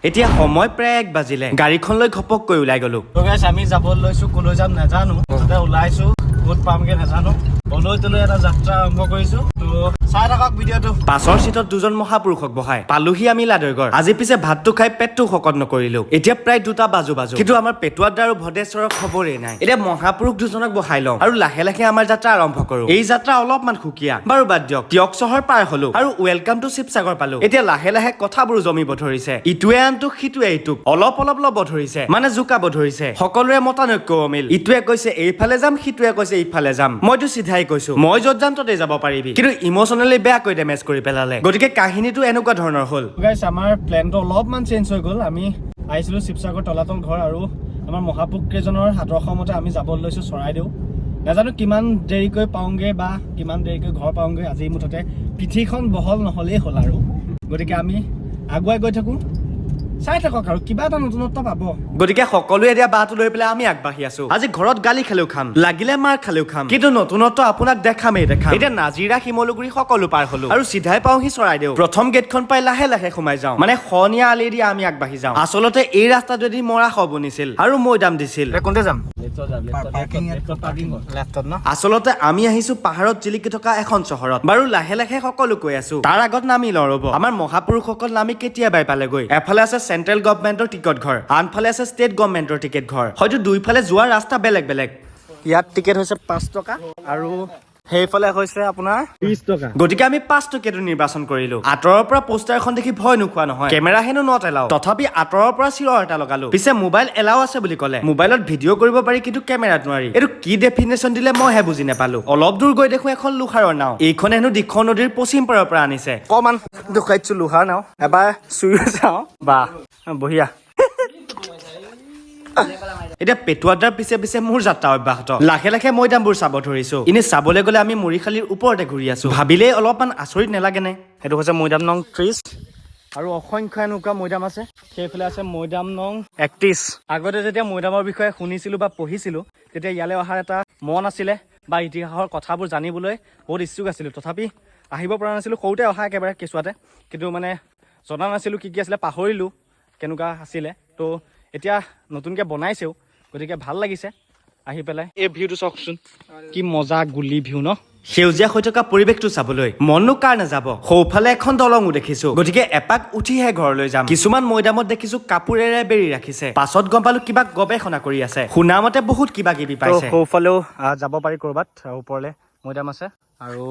এতিয়া সময় প্ৰায় 1 বাজিলে গাড়ীখন লৈ ঘপককৈ ওলাই গলো তো গাইছ আমি যাব লৈছো কলৈ যাম নাজানো তাতে ওলাইছো ক'ত পামগে নাজানো বলৈ তলৈ এটা যাত্ৰা আৰম্ভ কৰিছো তো চাই থাকক ভিডিঅ'টো পাছৰ সিটত দুজন মহাপুৰুষক বহাই পালোহি আমি লাডৰগড় আজি পিছে ভাতটো খাই পেটটো শকত নকৰিলো এতিয়া প্ৰায় 2টা বাজু কিন্তু আমাৰ পেটুৱাদা আৰু ভদেশ্বৰৰ খবৰেই নাই এতিয়া মহাপুৰুষ দুজনক বহাই লওঁ আৰু লাহে লাহে আমাৰ যাত্ৰা আৰম্ভ কৰো এই যাত্ৰা অলপমান খুকিয়া বাৰু বাদ দিয়ক তিয়ক চহৰ পাৰ হলো আৰু ওয়েলকাম টু শিৱসাগৰ পালো এতিয়া লাহে লাহে কথাবোৰ জমিব ধৰিছে ইটোৱে আনটোক সিটোৱে ইটোক অলপ ল'ব ধৰিছে মানে জুকাব ধৰিছে সকলোৰে মতানৈক্য অমিল ইটোৱে কৈছে এইফালে যাম সিটোৱে কৈছে এইফালে যাম মইতো সিধাই কৈছো মই যত যাম ততে যাব পাৰিবি কিন্তু ইমোশনালি বেয়া কৈ ডেমেজ কৰি পেলালে গতিকে কাহিনীটো এনেকুৱা ধৰণৰ হল গাইছ আমাৰ প্লেনটো অলপমান চেঞ্জ হৈ গ'ল আমি আহিছিলো শিৱসাগৰ তলাতল ঘৰ আৰু আমাৰ মহাপুৰুষ কেইজনৰ আদৰ্শ মতে আমি যাব লৈছো চৰাইদেউ নাজানো কিমান দেৰিকৈ পাওঁগে বা কিমান দেৰিকৈ ঘৰ পাওঁগে আজি মুঠতে পিঠিখন বহল নহলেই হ'ল আৰু গতিকে আমি আগুৱাই গৈ থাকো চাই থাকক আৰু কিবা এটা নতুনত্ব পাব গতিকে সকলোৱে এতিয়া বাটো লৈ পেলাই আমি আগবাঢ়ি আছো আজি ঘৰত গালি খালেও খাম লাগিলে মাৰ খালেও খাম কিন্তু নতুনত্ব আপোনাক দেখামেই দেখাম এতিয়া নাজিৰা শিমলুগুৰি সকলো পাৰ হলো আৰু সিধাই পাওঁহি চৰাইদেউ প্ৰথম গেটখন পাই লাহে লাহে সোমাই যাওঁ মানে খনীয়া আলি দি আমি আগবাঢ়ি যাওঁ আচলতে এই ৰাস্তাটোৱেদি মৰা খব বনিছিল আৰু মৈদাম দিছিল কোনতে যাম আচলতে আমি আহিছো পাহাৰত জিলিকি থকা এখন চহৰত বাৰু লাহে লাহে সকলো কৈ আছো তাৰ আগত নামি লওঁ ৰ'ব আমাৰ মহাপুৰুষসকল নামি কেতিয়াবাই পালেগৈ এফালে আছে চেন্ট্ৰেল গভৰ্ণমেণ্টৰ টিকট ঘৰ আনফালে আছে ষ্টেট গভৰ্ণমেণ্টৰ টিকট ঘৰ হয়তো দুইফালে যোৱাৰ ৰাস্তা বেলেগ বেলেগ ইয়াত টিকেট হৈছে 5 টকা আৰু সেইফালে হৈছে আপোনাৰ 20 টকা গতিকে আমি 5 টকাটো নিৰ্বাচন কৰিলো আঁতৰৰ পৰা পোষ্টাৰ এখন দেখি ভয় নোখোৱা নহয় কেমেৰা হেনো নট এলাও তথাপি আঁতৰৰ পৰা চিঞৰ এটা লগালো পিছে মোবাইল এলাও আছে বুলি ক'লে মোবাইলত ভিডিঅ' কৰিব পাৰি কিন্তু কেমেৰাত নোৱাৰি এইটো কি ডেফিনেশ্যন দিলে মইহে বুজি নাপালো অলপ দূৰ গৈ দেখো এখন লোহাৰৰ নাও এইখন হেনো দিখৌ নদীৰ পশ্চিম পাৰৰ পৰা আনিছে অকমান দেখুৱাইছো লোহাৰ নাও এবাৰ চুই চাওঁ বা বঢ়িয়া এতিয়া পেটুৱাদাৰ পিছে পিছে মোৰ যাত্ৰা অব্যাহত লাহে লাহে মৈদামবোৰ চাব ধৰিছো এনে চাবলৈ গ'লে আমি মৰিখালিৰ ওপৰতে ঘূৰি আছো ভাবিলেই অলপমান আচৰিত নালাগে নে সেইটো হৈছে মৈদাম নং 30 আৰু অসংখ্য এনেকুৱা মৈদাম আছে সেইফালে আছে মৈদাম নং 31 আগতে যেতিয়া মৈদামৰ বিষয়ে শুনিছিলো বা পঢ়িছিলো তেতিয়া ইয়ালৈ অহাৰ এটা মন আছিলে বা ইতিহাসৰ কথাবোৰ জানিবলৈ বহুত ইচ্ছুক আছিলো তথাপি আহিব পৰা নাছিলো সৰুতে অহা একেবাৰে কেঁচুৱাতে কিন্তু মানে জনা নাছিলো কি কি আছিলে পাহৰিলো কেনেকুৱা আছিলে তো এতিয়া নতুনকৈ বনাইছেও গতিকে ভাল লাগিছে আহি পেলাই এই ভিউটো চাওকচোন কি মজা গুলি ভিউ ন সেউজীয়া হৈ থকা পৰিৱেশটো চাবলৈ মননো কাৰ নাযাব সৌফালে এখন দলঙো দেখিছো গতিকে এপাক উঠিহে ঘৰলৈ যাম কিছুমান মৈদামত দেখিছো কাপোৰেৰে বেৰি ৰাখিছে পাছত গম পালো কিবা গৱেষণা কৰি আছে শুনামতে বহুত কিবা কিবি পাইছে সৌফালেও যাব পাৰি কৰবাত ওপৰলে মৈদাম আছে আৰু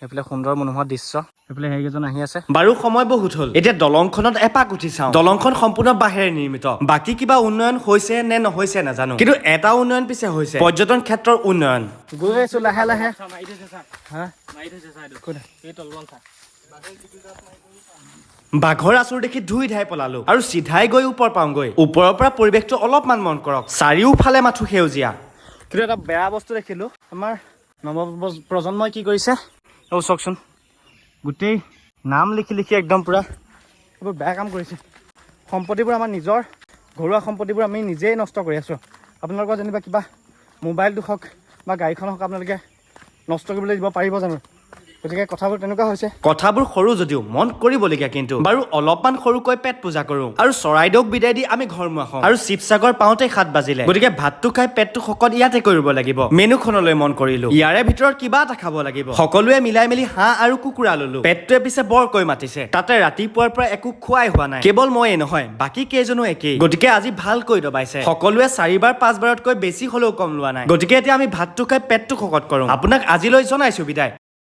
এইফালে সুন্দৰ মনোহৰ দৃশ্য এইফালে সেইকেইজন আহি আছে বাৰু সময় বহুত হ'ল এতিয়া দলংখনত এপাক উঠি চাওঁ দলংখন সম্পূৰ্ণ বাঁহেৰে নিৰ্মিত বাকী কিবা উন্নয়ন হৈছে নে নহৈছে নাজানো কিন্তু এটা উন্নয়ন পিছে হৈছে পৰ্যটন ক্ষেত্ৰৰ উন্নয়ন গৈ আছো লাহে লাহে বাঘৰ আচুৰ দেখি ধুই ধাই পলালো আৰু চিধাই গৈ ওপৰ পাওঁগৈ ওপৰৰ পৰা পৰিৱেশটো অলপমান মন কৰক চাৰিওফালে মাথো সেউজীয়া কিন্তু এটা বেয়া বস্তু দেখিলো আমাৰ নৱ প্ৰজন্মই কি কৰিছে চাওকচোন গোটেই নাম লিখি লিখি একদম পুৰা এইবোৰ বেয়া কাম কৰিছে সম্পত্তিবোৰ আমাৰ নিজৰ ঘৰুৱা সম্পত্তিবোৰ আমি নিজেই নষ্ট কৰি আছোঁ আপোনালোকৰ যেনিবা কিবা মোবাইলটো হওক বা গাড়ীখন হওক আপোনালোকে নষ্ট কৰিবলৈ দিব পাৰিব জানো গতিকে কথাবোৰ তেনেকুৱা হৈছে কথাবোৰ সৰু যদিও মন কৰিবলগীয়া কিন্তু বাৰু অলপমান সৰুকৈ পেট পূজা কৰো আৰু চৰাইদেউক বিদায় দি আমি ঘৰমুৱা হওঁ আৰু শিৱসাগৰ পাওঁতে 7 বাজিলে গতিকে ভাতটো খাই পেটটো শকত ইয়াতে কৰিব লাগিব মেনুখনলৈ মন কৰিলো ইয়াৰে ভিতৰত কিবা এটা খাব লাগিব সকলোৱে মিলাই মেলি হাঁহ আৰু কুকুৰা ললো পেটটোৱে পিছে বৰকৈ মাতিছে তাতে ৰাতিপুৱাৰ পৰা একো খোৱাই হোৱা নাই কেৱল ময়ে নহয় বাকী কেইজনো একেই গতিকে আজি ভালকৈ দবাইছে সকলোৱে 4 বাৰ 5 বাৰতকৈ বেছি হলেও কম লোৱা নাই গতিকে এতিয়া আমি ভাতটো খাই পেটটো শকত কৰো আপোনাক আজিলৈ জনাইছো বিদায়